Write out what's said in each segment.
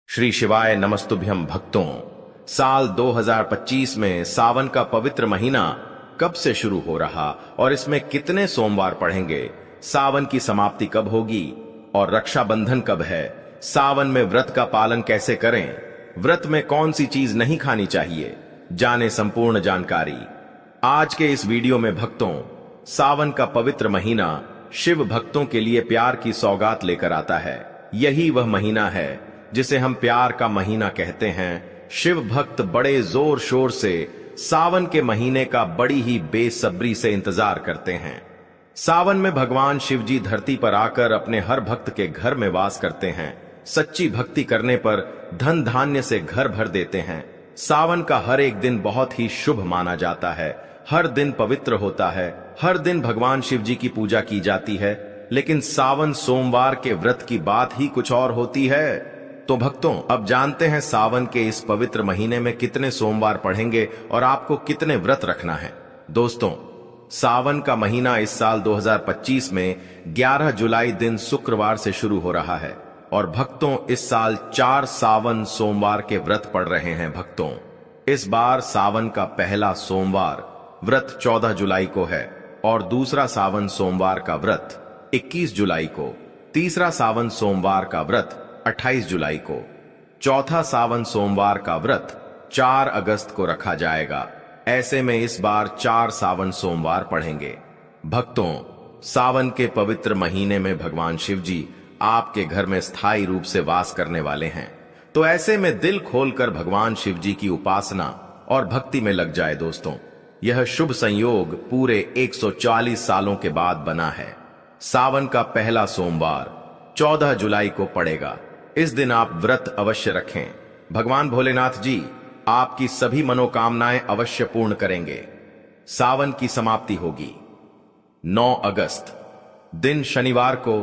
श्री शिवाय नमस्तुभ्यम भक्तों। साल 2025 में सावन का पवित्र महीना कब से शुरू हो रहा और इसमें कितने सोमवार पड़ेंगे, सावन की समाप्ति कब होगी और रक्षाबंधन कब है, सावन में व्रत का पालन कैसे करें, व्रत में कौन सी चीज नहीं खानी चाहिए, जाने संपूर्ण जानकारी आज के इस वीडियो में भक्तों। सावन का पवित्र महीना शिव भक्तों के लिए प्यार की सौगात लेकर आता है। यही वह महीना है जिसे हम प्यार का महीना कहते हैं। शिव भक्त बड़े जोर शोर से सावन के महीने का बड़ी ही बेसब्री से इंतजार करते हैं। सावन में भगवान शिव जी धरती पर आकर अपने हर भक्त के घर में वास करते हैं। सच्ची भक्ति करने पर धन धान्य से घर भर देते हैं। सावन का हर एक दिन बहुत ही शुभ माना जाता है। हर दिन पवित्र होता है। हर दिन भगवान शिव जी की पूजा की जाती है। लेकिन सावन सोमवार के व्रत की बात ही कुछ और होती है। तो भक्तों, अब जानते हैं सावन के इस पवित्र महीने में कितने सोमवार पढ़ेंगे और आपको कितने व्रत रखना है। दोस्तों, सावन का महीना इस साल 2025 में 11 जुलाई दिन शुक्रवार से शुरू हो रहा है और भक्तों इस साल 4 सावन सोमवार के व्रत पड़ रहे हैं। भक्तों, इस बार सावन का पहला सोमवार व्रत 14 जुलाई को है और दूसरा सावन सोमवार का व्रत 21 जुलाई को, तीसरा सावन सोमवार का व्रत 28 जुलाई को, चौथा सावन सोमवार का व्रत 4 अगस्त को रखा जाएगा। ऐसे में इस बार 4 सावन सोमवार पढ़ेंगे। भक्तों, सावन के पवित्र महीने में भगवान शिव जी आपके घर में स्थायी रूप से वास करने वाले हैं। तो ऐसे में दिल खोलकर भगवान शिव जी की उपासना और भक्ति में लग जाए। दोस्तों, यह शुभ संयोग पूरे 140 सालों के बाद बना है। सावन का पहला सोमवार 14 जुलाई को पड़ेगा। इस दिन आप व्रत अवश्य रखें। भगवान भोलेनाथ जी आपकी सभी मनोकामनाएं अवश्य पूर्ण करेंगे। सावन की समाप्ति होगी 9 अगस्त दिन शनिवार को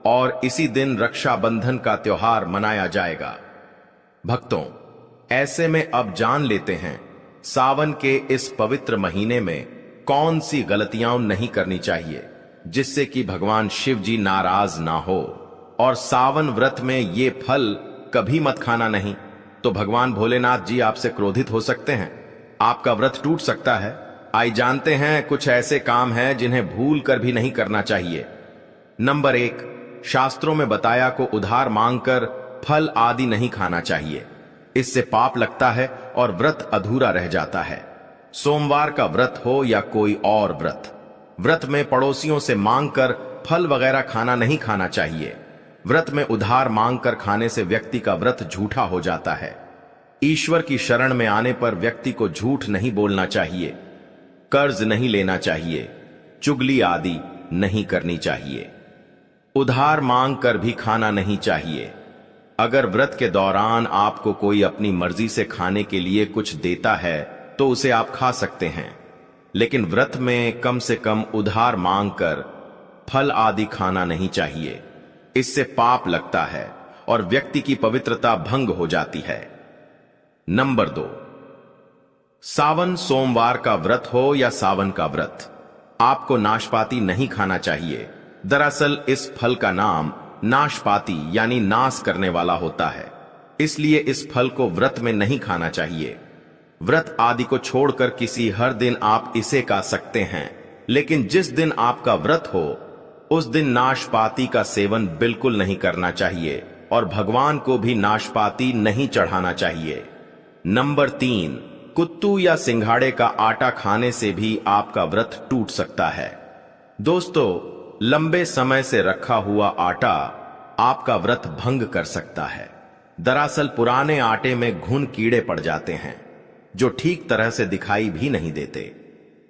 और इसी दिन रक्षाबंधन का त्योहार मनाया जाएगा। भक्तों, ऐसे में अब जान लेते हैं सावन के इस पवित्र महीने में कौन सी गलतियां नहीं करनी चाहिए जिससे कि भगवान शिव जी नाराज ना हो। और सावन व्रत में ये फल कभी मत खाना नहीं तो भगवान भोलेनाथ जी आपसे क्रोधित हो सकते हैं, आपका व्रत टूट सकता है। आइए जानते हैं कुछ ऐसे काम हैं जिन्हें भूल कर भी नहीं करना चाहिए। नंबर 1, शास्त्रों में बताया को उधार मांगकर फल आदि नहीं खाना चाहिए। इससे पाप लगता है और व्रत अधूरा रह जाता है। सोमवार का व्रत हो या कोई और व्रत में पड़ोसियों से मांगकर फल वगैरह खाना नहीं खाना चाहिए। व्रत में उधार मांगकर खाने से व्यक्ति का व्रत झूठा हो जाता है। ईश्वर की शरण में आने पर व्यक्ति को झूठ नहीं बोलना चाहिए, कर्ज नहीं लेना चाहिए, चुगली आदि नहीं करनी चाहिए, उधार मांगकर भी खाना नहीं चाहिए। अगर व्रत के दौरान आपको कोई अपनी मर्जी से खाने के लिए कुछ देता है तो उसे आप खा सकते हैं, लेकिन व्रत में कम से कम उधार मांगकर फल आदि खाना नहीं चाहिए। इससे पाप लगता है और व्यक्ति की पवित्रता भंग हो जाती है। नंबर 2, सावन सोमवार का व्रत हो या सावन का व्रत, आपको नाशपाती नहीं खाना चाहिए। दरअसल इस फल का नाम नाशपाती यानी नाश करने वाला होता है, इसलिए इस फल को व्रत में नहीं खाना चाहिए। व्रत आदि को छोड़कर किसी हर दिन आप इसे खा सकते हैं, लेकिन जिस दिन आपका व्रत हो उस दिन नाशपाती का सेवन बिल्कुल नहीं करना चाहिए और भगवान को भी नाशपाती नहीं चढ़ाना चाहिए। नंबर 3, कुत्तू या सिंघाड़े का आटा खाने से भी आपका व्रत टूट सकता है। दोस्तों, लंबे समय से रखा हुआ आटा आपका व्रत भंग कर सकता है। दरअसल पुराने आटे में घुन कीड़े पड़ जाते हैं जो ठीक तरह से दिखाई भी नहीं देते।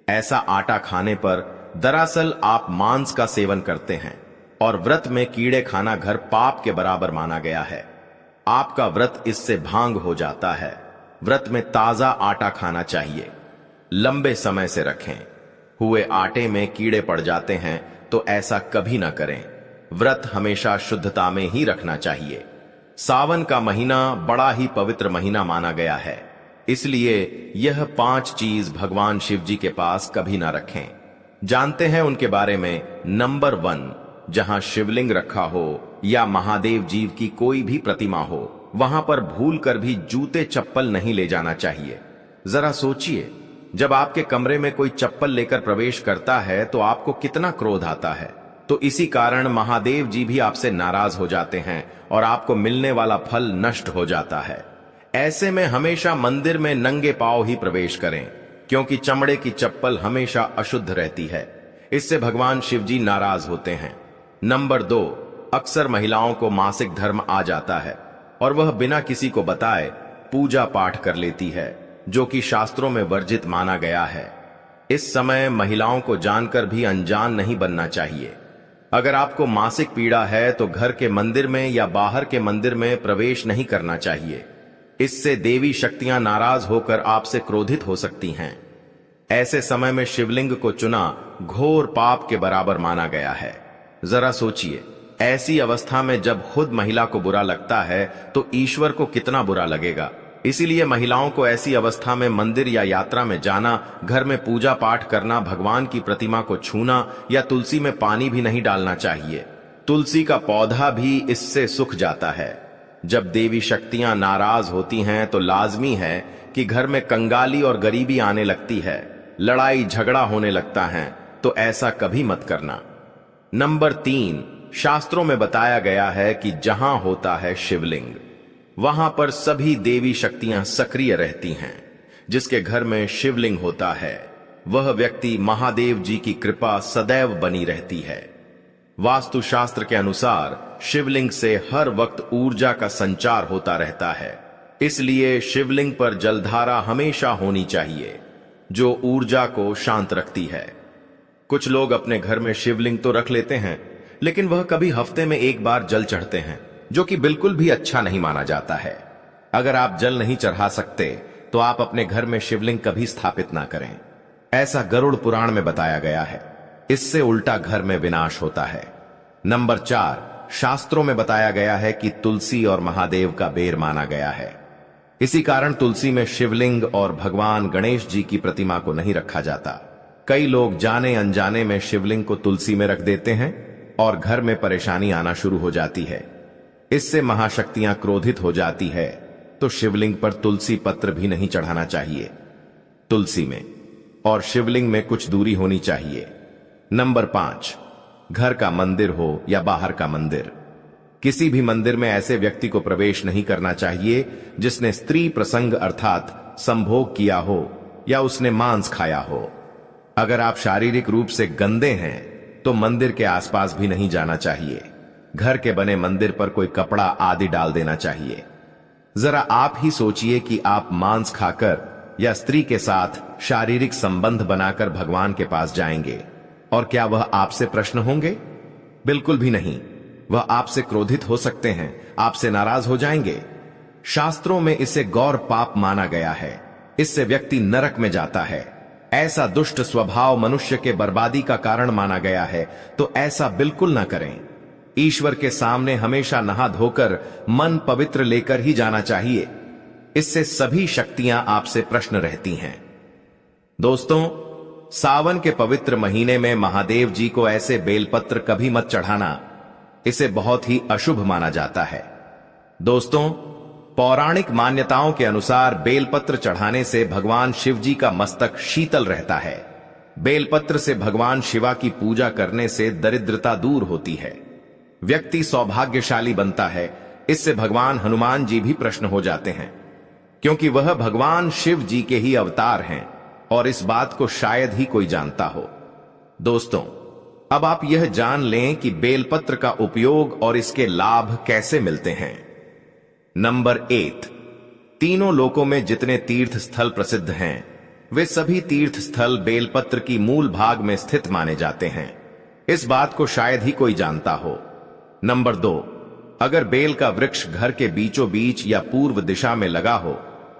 ऐसा आटा खाने पर दरअसल आप मांस का सेवन करते हैं और व्रत में कीड़े खाना घर पाप के बराबर माना गया है। आपका व्रत इससे भांग हो जाता है। व्रत में ताजा आटा खाना चाहिए, लंबे समय से रखें। हुए आटे में कीड़े पड़ जाते हैं तो ऐसा कभी ना करें। व्रत हमेशा शुद्धता में ही रखना चाहिए। सावन का महीना बड़ा ही पवित्र महीना माना गया है, इसलिए यह 5 चीज भगवान शिव जी के पास कभी ना रखें। जानते हैं उनके बारे में। नंबर 1, जहां शिवलिंग रखा हो या महादेव जीव की कोई भी प्रतिमा हो वहां पर भूल कर भी जूते चप्पल नहीं ले जाना चाहिए। जरा सोचिए, जब आपके कमरे में कोई चप्पल लेकर प्रवेश करता है तो आपको कितना क्रोध आता है। तो इसी कारण महादेव जी भी आपसे नाराज हो जाते हैं और आपको मिलने वाला फल नष्ट हो जाता है। ऐसे में हमेशा मंदिर में नंगे पांव ही प्रवेश करें, क्योंकि चमड़े की चप्पल हमेशा अशुद्ध रहती है। इससे भगवान शिव जी नाराज होते हैं। नंबर 2, अक्सर महिलाओं को मासिक धर्म आ जाता है और वह बिना किसी को बताए पूजा पाठ कर लेती है, जो कि शास्त्रों में वर्जित माना गया है। इस समय महिलाओं को जानकर भी अनजान नहीं बनना चाहिए। अगर आपको मासिक पीड़ा है तो घर के मंदिर में या बाहर के मंदिर में प्रवेश नहीं करना चाहिए। इससे देवी शक्तियां नाराज होकर आपसे क्रोधित हो सकती हैं। ऐसे समय में शिवलिंग को चुना घोर पाप के बराबर माना गया है। जरा सोचिए, ऐसी अवस्था में जब खुद महिला को बुरा लगता है तो ईश्वर को कितना बुरा लगेगा। इसीलिए महिलाओं को ऐसी अवस्था में मंदिर या यात्रा में जाना, घर में पूजा पाठ करना, भगवान की प्रतिमा को छूना या तुलसी में पानी भी नहीं डालना चाहिए। तुलसी का पौधा भी इससे सूख जाता है। जब देवी शक्तियां नाराज होती हैं तो लाजमी है कि घर में कंगाली और गरीबी आने लगती है, लड़ाई झगड़ा होने लगता है, तो ऐसा कभी मत करना। नंबर 3, शास्त्रों में बताया गया है कि जहां होता है शिवलिंग, वहां पर सभी देवी शक्तियां सक्रिय रहती हैं। जिसके घर में शिवलिंग होता है वह व्यक्ति महादेव जी की कृपा सदैव बनी रहती है। वास्तुशास्त्र के अनुसार शिवलिंग से हर वक्त ऊर्जा का संचार होता रहता है। इसलिए शिवलिंग पर जलधारा हमेशा होनी चाहिए, जो ऊर्जा को शांत रखती है। कुछ लोग अपने घर में शिवलिंग तो रख लेते हैं, लेकिन वह कभी हफ्ते में एक बार जल चढ़ते हैं, जो कि बिल्कुल भी अच्छा नहीं माना जाता है। अगर आप जल नहीं चढ़ा सकते तो आप अपने घर में शिवलिंग कभी स्थापित ना करें। ऐसा गरुड़ पुराण में बताया गया है। इससे उल्टा घर में विनाश होता है। नंबर 4, शास्त्रों में बताया गया है कि तुलसी और महादेव का बेर माना गया है। इसी कारण तुलसी में शिवलिंग और भगवान गणेश जी की प्रतिमा को नहीं रखा जाता। कई लोग जाने अनजाने में शिवलिंग को तुलसी में रख देते हैं और घर में परेशानी आना शुरू हो जाती है। इससे महाशक्तियां क्रोधित हो जाती है, तो शिवलिंग पर तुलसी पत्र भी नहीं चढ़ाना चाहिए। तुलसी में और शिवलिंग में कुछ दूरी होनी चाहिए। नंबर 5, घर का मंदिर हो या बाहर का मंदिर, किसी भी मंदिर में ऐसे व्यक्ति को प्रवेश नहीं करना चाहिए जिसने स्त्री प्रसंग अर्थात संभोग किया हो या उसने मांस खाया हो। अगर आप शारीरिक रूप से गंदे हैं तो मंदिर के आसपास भी नहीं जाना चाहिए। घर के बने मंदिर पर कोई कपड़ा आदि डाल देना चाहिए। जरा आप ही सोचिए कि आप मांस खाकर या स्त्री के साथ शारीरिक संबंध बनाकर भगवान के पास जाएंगे, और क्या वह आपसे प्रश्न होंगे? बिल्कुल भी नहीं। वह आपसे क्रोधित हो सकते हैं, आपसे नाराज हो जाएंगे। शास्त्रों में इसे गौर पाप माना गया है। इससे व्यक्ति नरक में जाता है। ऐसा दुष्ट स्वभाव मनुष्य के बर्बादी का कारण माना गया है, तो ऐसा बिल्कुल ना करें। ईश्वर के सामने हमेशा नहा धोकर मन पवित्र लेकर ही जाना चाहिए। इससे सभी शक्तियां आपसे प्रश्न रहती हैं। दोस्तों, सावन के पवित्र महीने में महादेव जी को ऐसे बेलपत्र कभी मत चढ़ाना। इसे बहुत ही अशुभ माना जाता है। दोस्तों, पौराणिक मान्यताओं के अनुसार बेलपत्र चढ़ाने से भगवान शिव जी का मस्तक शीतल रहता है। बेलपत्र से भगवान शिवा की पूजा करने से दरिद्रता दूर होती है, व्यक्ति सौभाग्यशाली बनता है। इससे भगवान हनुमान जी भी प्रश्न हो जाते हैं, क्योंकि वह भगवान शिव जी के ही अवतार हैं और इस बात को शायद ही कोई जानता हो। दोस्तों, अब आप यह जान लें कि बेलपत्र का उपयोग और इसके लाभ कैसे मिलते हैं। नंबर 8, तीनों लोकों में जितने तीर्थ स्थल प्रसिद्ध हैं, वे सभी तीर्थ स्थल बेलपत्र की मूल भाग में स्थित माने जाते हैं। इस बात को शायद ही कोई जानता हो। नंबर 2, अगर बेल का वृक्ष घर के बीचों बीच या पूर्व दिशा में लगा हो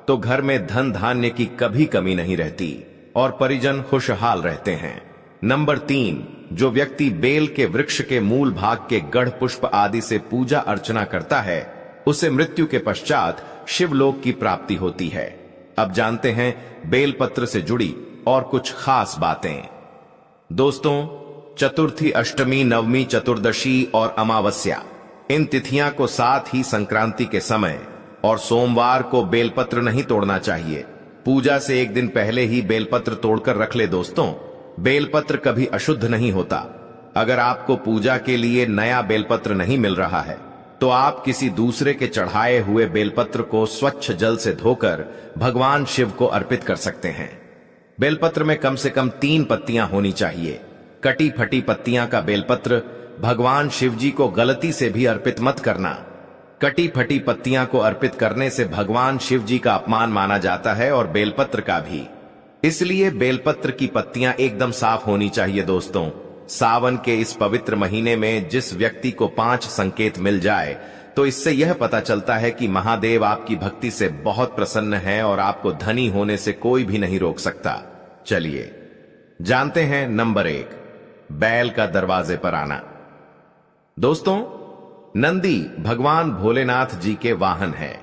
तो घर में धन धान्य की कभी कमी नहीं रहती और परिजन खुशहाल रहते हैं। नंबर 3, जो व्यक्ति बेल के वृक्ष के मूल भाग के गढ़ पुष्प आदि से पूजा अर्चना करता है, उसे मृत्यु के पश्चात शिवलोक की प्राप्ति होती है। अब जानते हैं बेलपत्र से जुड़ी और कुछ खास बातें। दोस्तों, चतुर्थी, अष्टमी, नवमी, चतुर्दशी और अमावस्या, इन तिथियां को साथ ही संक्रांति के समय और सोमवार को बेलपत्र नहीं तोड़ना चाहिए। पूजा से एक दिन पहले ही बेलपत्र तोड़कर रख ले दोस्तों। बेलपत्र कभी अशुद्ध नहीं होता। अगर आपको पूजा के लिए नया बेलपत्र नहीं मिल रहा है तो आप किसी दूसरे के चढ़ाए हुए बेलपत्र को स्वच्छ जल से धोकर भगवान शिव को अर्पित कर सकते हैं। बेलपत्र में कम से कम 3 पत्तियां होनी चाहिए। कटी फटी पत्तियां का बेलपत्र भगवान शिव जी को गलती से भी अर्पित मत करना। कटी फटी पत्तियां को अर्पित करने से भगवान शिव जी का अपमान माना जाता है और बेलपत्र का भी। इसलिए बेलपत्र की पत्तियां एकदम साफ होनी चाहिए दोस्तों। सावन के इस पवित्र महीने में जिस व्यक्ति को 5 संकेत मिल जाए तो इससे यह पता चलता है कि महादेव आपकी भक्ति से बहुत प्रसन्न है और आपको धनी होने से कोई भी नहीं रोक सकता। चलिए जानते हैं नंबर 1, बैल का दरवाजे पर आना। दोस्तों, नंदी भगवान भोलेनाथ जी के वाहन है।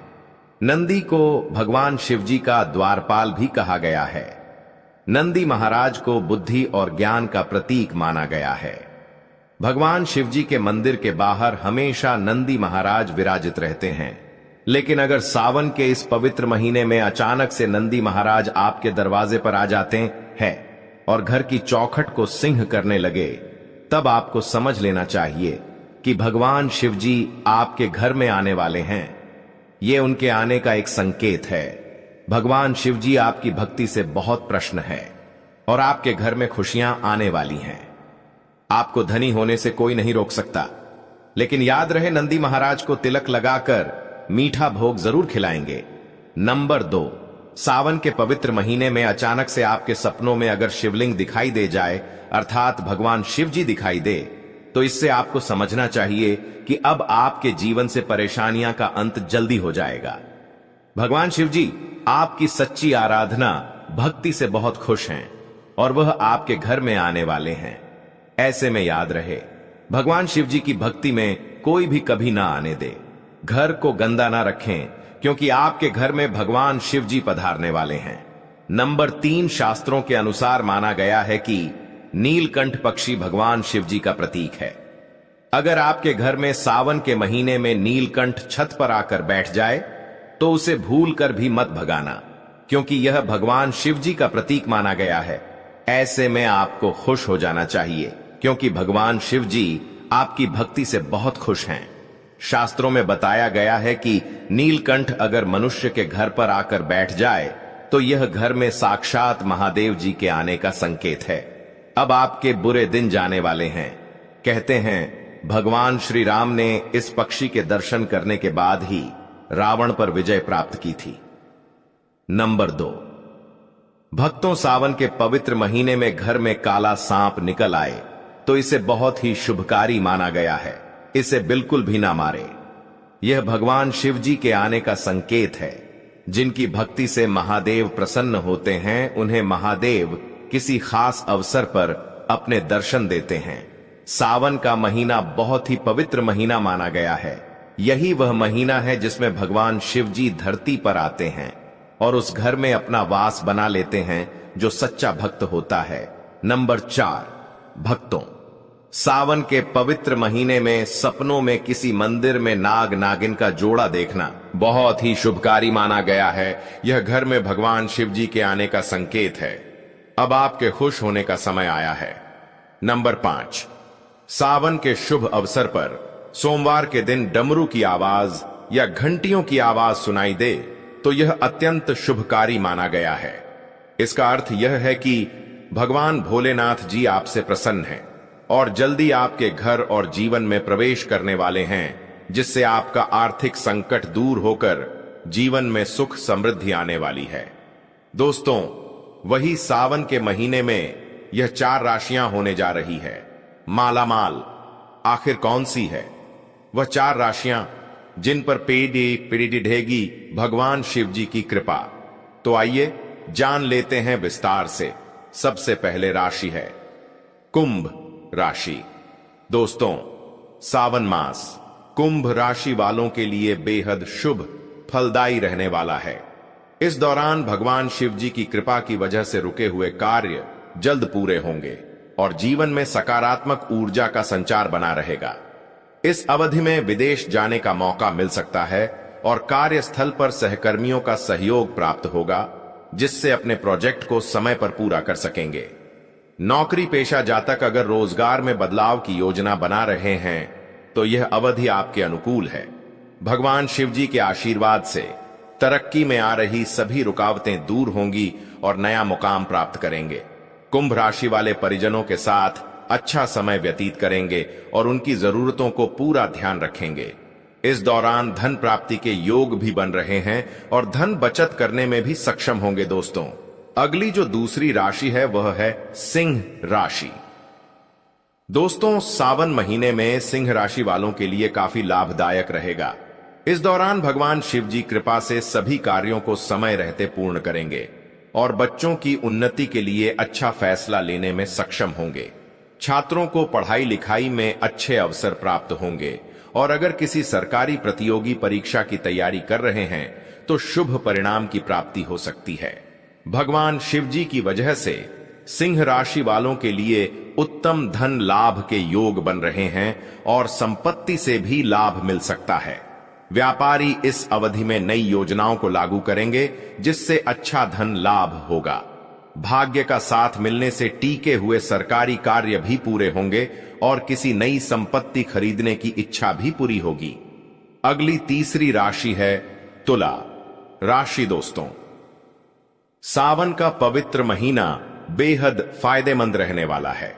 नंदी को भगवान शिव जी का द्वारपाल भी कहा गया है। नंदी महाराज को बुद्धि और ज्ञान का प्रतीक माना गया है। भगवान शिव जी के मंदिर के बाहर हमेशा नंदी महाराज विराजित रहते हैं। लेकिन अगर सावन के इस पवित्र महीने में अचानक से नंदी महाराज आपके दरवाजे पर आ जाते हैं और घर की चौखट को सिंह करने लगे, तब आपको समझ लेना चाहिए कि भगवान शिव जी आपके घर में आने वाले हैं। ये उनके आने का एक संकेत है। भगवान शिव जी आपकी भक्ति से बहुत प्रसन्न है और आपके घर में खुशियां आने वाली हैं। आपको धनी होने से कोई नहीं रोक सकता। लेकिन याद रहे, नंदी महाराज को तिलक लगाकर मीठा भोग जरूर खिलाएंगे। नंबर 2, सावन के पवित्र महीने में अचानक से आपके सपनों में अगर शिवलिंग दिखाई दे जाए, अर्थात भगवान शिव जी दिखाई दे, तो इससे आपको समझना चाहिए कि अब आपके जीवन से परेशानियां का अंत जल्दी हो जाएगा। भगवान शिव जी आपकी सच्ची आराधना भक्ति से बहुत खुश हैं और वह आपके घर में आने वाले हैं। ऐसे में याद रहे, भगवान शिव जी की भक्ति में कोई भी कभी ना आने दे। घर को गंदा ना रखें, क्योंकि आपके घर में भगवान शिव जी पधारने वाले हैं। नंबर 3, शास्त्रों के अनुसार माना गया है कि नीलकंठ पक्षी भगवान शिव जी का प्रतीक है। अगर आपके घर में सावन के महीने में नीलकंठ छत पर आकर बैठ जाए तो उसे भूल कर भी मत भगाना, क्योंकि यह भगवान शिव जी का प्रतीक माना गया है। ऐसे में आपको खुश हो जाना चाहिए, क्योंकि भगवान शिव जी आपकी भक्ति से बहुत खुश हैं। शास्त्रों में बताया गया है कि नीलकंठ अगर मनुष्य के घर पर आकर बैठ जाए तो यह घर में साक्षात महादेव जी के आने का संकेत है। अब आपके बुरे दिन जाने वाले हैं। कहते हैं भगवान श्री राम ने इस पक्षी के दर्शन करने के बाद ही रावण पर विजय प्राप्त की थी। नंबर 2, भक्तों, सावन के पवित्र महीने में घर में काला सांप निकल आए तो इसे बहुत ही शुभकारी माना गया है। इसे बिल्कुल भी ना मारे। यह भगवान शिव जी के आने का संकेत है। जिनकी भक्ति से महादेव प्रसन्न होते हैं, उन्हें महादेव किसी खास अवसर पर अपने दर्शन देते हैं। सावन का महीना बहुत ही पवित्र महीना माना गया है। यही वह महीना है जिसमें भगवान शिव जी धरती पर आते हैं और उस घर में अपना वास बना लेते हैं जो सच्चा भक्त होता है। नंबर 4, भक्तों, सावन के पवित्र महीने में सपनों में किसी मंदिर में नाग नागिन का जोड़ा देखना बहुत ही शुभकारी माना गया है। यह घर में भगवान शिव जी के आने का संकेत है। अब आपके खुश होने का समय आया है। नंबर 5, सावन के शुभ अवसर पर सोमवार के दिन डमरू की आवाज या घंटियों की आवाज सुनाई दे तो यह अत्यंत शुभकारी माना गया है। इसका अर्थ यह है कि भगवान भोलेनाथ जी आपसे प्रसन्न हैं और जल्दी आपके घर और जीवन में प्रवेश करने वाले हैं, जिससे आपका आर्थिक संकट दूर होकर जीवन में सुख समृद्धि आने वाली है। दोस्तों, वही सावन के महीने में यह 4 राशियां होने जा रही है। मालामाल आखिर कौन सी है? वह 4 राशियां जिन पर पेड़ी ढेगी भगवान शिव जी की कृपा। तो आइए जान लेते हैं विस्तार से। सबसे पहले राशि है कुंभ राशि। दोस्तों, सावन मास कुंभ राशि वालों के लिए बेहद शुभ फलदायी रहने वाला है। इस दौरान भगवान शिव जी की कृपा की वजह से रुके हुए कार्य जल्द पूरे होंगे और जीवन में सकारात्मक ऊर्जा का संचार बना रहेगा। इस अवधि में विदेश जाने का मौका मिल सकता है और कार्यस्थल पर सहकर्मियों का सहयोग प्राप्त होगा, जिससे अपने प्रोजेक्ट को समय पर पूरा कर सकेंगे। नौकरी पेशा जातक अगर रोजगार में बदलाव की योजना बना रहे हैं तो यह अवधि आपके अनुकूल है। भगवान शिव जी के आशीर्वाद से तरक्की में आ रही सभी रुकावटें दूर होंगी और नया मुकाम प्राप्त करेंगे। कुंभ राशि वाले परिजनों के साथ अच्छा समय व्यतीत करेंगे और उनकी जरूरतों को पूरा ध्यान रखेंगे। इस दौरान धन प्राप्ति के योग भी बन रहे हैं और धन बचत करने में भी सक्षम होंगे। दोस्तों, अगली जो दूसरी राशि है वह है सिंह राशि। दोस्तों, सावन महीने में सिंह राशि वालों के लिए काफी लाभदायक रहेगा। इस दौरान भगवान शिव जी कृपा से सभी कार्यों को समय रहते पूर्ण करेंगे और बच्चों की उन्नति के लिए अच्छा फैसला लेने में सक्षम होंगे। छात्रों को पढ़ाई लिखाई में अच्छे अवसर प्राप्त होंगे और अगर किसी सरकारी प्रतियोगी परीक्षा की तैयारी कर रहे हैं तो शुभ परिणाम की प्राप्ति हो सकती है। भगवान शिव जी की वजह से सिंह राशि वालों के लिए उत्तम धन लाभ के योग बन रहे हैं और संपत्ति से भी लाभ मिल सकता है। व्यापारी इस अवधि में नई योजनाओं को लागू करेंगे, जिससे अच्छा धन लाभ होगा। भाग्य का साथ मिलने से टीके हुए सरकारी कार्य भी पूरे होंगे और किसी नई संपत्ति खरीदने की इच्छा भी पूरी होगी। अगली तीसरी राशि है तुला राशि। दोस्तों, सावन का पवित्र महीना बेहद फायदेमंद रहने वाला है।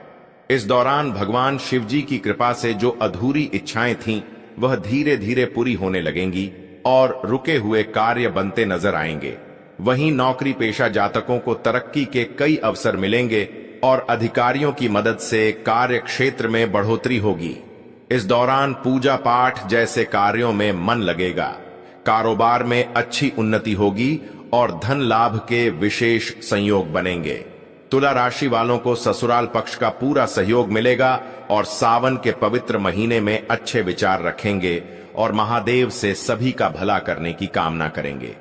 इस दौरान भगवान शिव जी की कृपा से जो अधूरी इच्छाएं थीं वह धीरे धीरे पूरी होने लगेंगी और रुके हुए कार्य बनते नजर आएंगे। वहीं नौकरी पेशा जातकों को तरक्की के कई अवसर मिलेंगे और अधिकारियों की मदद से कार्य क्षेत्र में बढ़ोतरी होगी। इस दौरान पूजा पाठ जैसे कार्यों में मन लगेगा। कारोबार में अच्छी उन्नति होगी और धन लाभ के विशेष संयोग बनेंगे। तुला राशि वालों को ससुराल पक्ष का पूरा सहयोग मिलेगा और सावन के पवित्र महीने में अच्छे विचार रखेंगे और महादेव से सभी का भला करने की कामना करेंगे।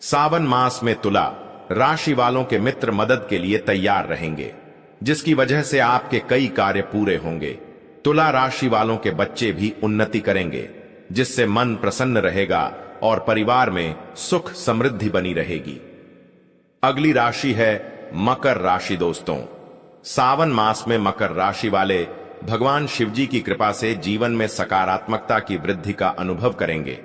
सावन मास में तुला राशि वालों के मित्र मदद के लिए तैयार रहेंगे, जिसकी वजह से आपके कई कार्य पूरे होंगे। तुला राशि वालों के बच्चे भी उन्नति करेंगे, जिससे मन प्रसन्न रहेगा और परिवार में सुख समृद्धि बनी रहेगी। अगली राशि है मकर राशि। दोस्तों, सावन मास में मकर राशि वाले भगवान शिव जी की कृपा से जीवन में सकारात्मकता की वृद्धि का अनुभव करेंगे।